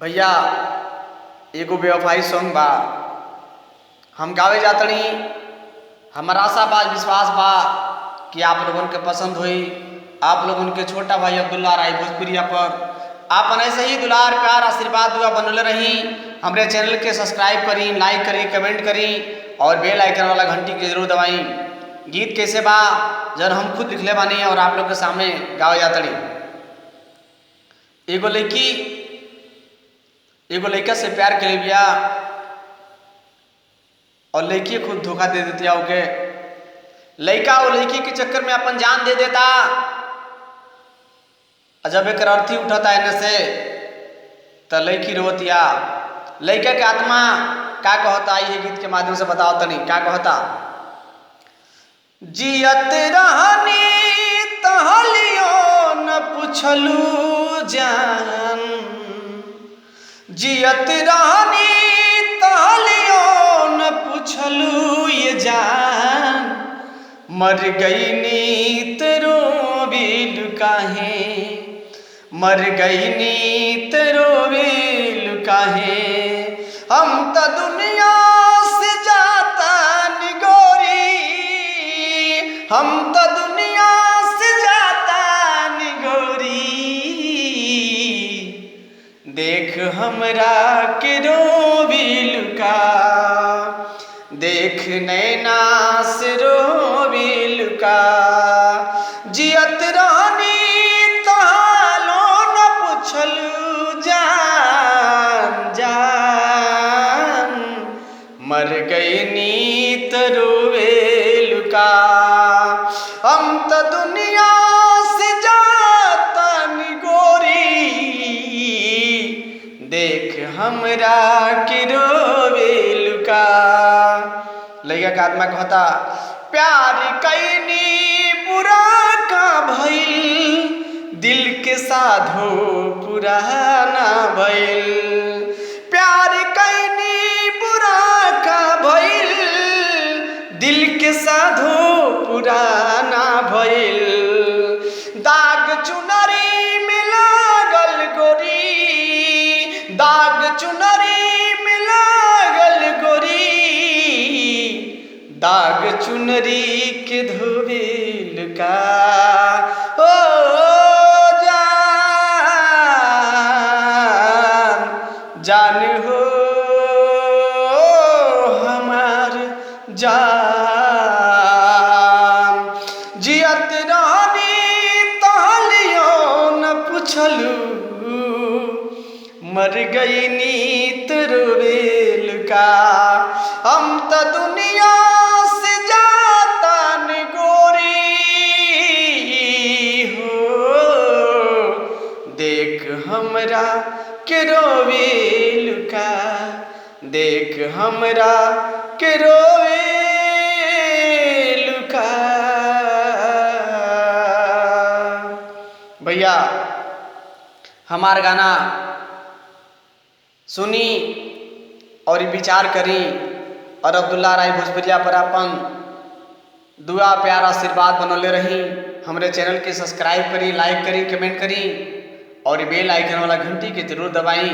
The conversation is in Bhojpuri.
भैया एगो बेवफाई सॉन्ग बा हम गावे जातनी। हमारा आशा बा विश्वास बा कि आप लोगन के पसंद हुई। आप लोगन के छोटा भाई अब्दुल्ला राय भोजपुरिया पर आपन ऐसे ही दुलार प्यार आशीर्वाद दुआ बनल रही। हमरे चैनल के सब्सक्राइब करी, लाइक करी, कमेंट करी और बेल आइकन वाला घंटी के जरूर दबाई। गीत कैसे बा जब हम खुद लिखले बानी और आप लोग के सामने गावे जातनी। एगो लड़का से प्यार कर लिया और लड़की खुद धोखा दे देती है। ओके लड़का और लड़की के चक्कर में अपन जान दे देता। जब एक अर्थी उठाता है न से तो लड़की रोतिया। लड़का के आत्मा का कहता ये गीत के माध्यम से बताओ तनी का कहता। जियत रहनी तहलियो न पुछलू जान, जियत रहनी तहलियो न पुछलू ये जान, मर गई नीत रोबिल काहे, मर गई नीत रोबिल काहे। हम तो दुनिया से जाता निगोरी, हम तो दुनिया से जाता निगोरी, देख हमरा के रोबिल का, देख नैना से रोबिल का। जियत रहनी तहालो न पुछलू जान, जान मर गई नीत रोबिल का। हम तो दुनिया से जाता निगोरी, देख हमरा के रोबिल का। लइका का आत्मा कहता प्यार कैनी बुरा का भइल, दिल के साधो पुराना भइल। प्यार कैनी बुरा का भइल, दिल के साधो पुराना भइल। दाग चुनरी में लागल गोरी, दाग चुनरी में लागल गोरी, दाग चुनरी के धोबिल का। ओ जान, जान हो हमार जान। जियत रहनी तहलियो न पुछलू, मर गई नीत रोबिल का। हम तो दुनिया से जाता निगोरी हो, देख हमरा के रोबिल का, देख हमरा के रोबिल का। भैया हमार गाना सुनी और विचार करी और अब्दुल्ला राय भोजपुरिया पर अपन दुआ प्यार आशीर्वाद बनौले रही। हमरे चैनल के सब्सक्राइब करी, लाइक करी, कमेंट करी और बेल आइकन वाला घंटी के जरूर दबाई।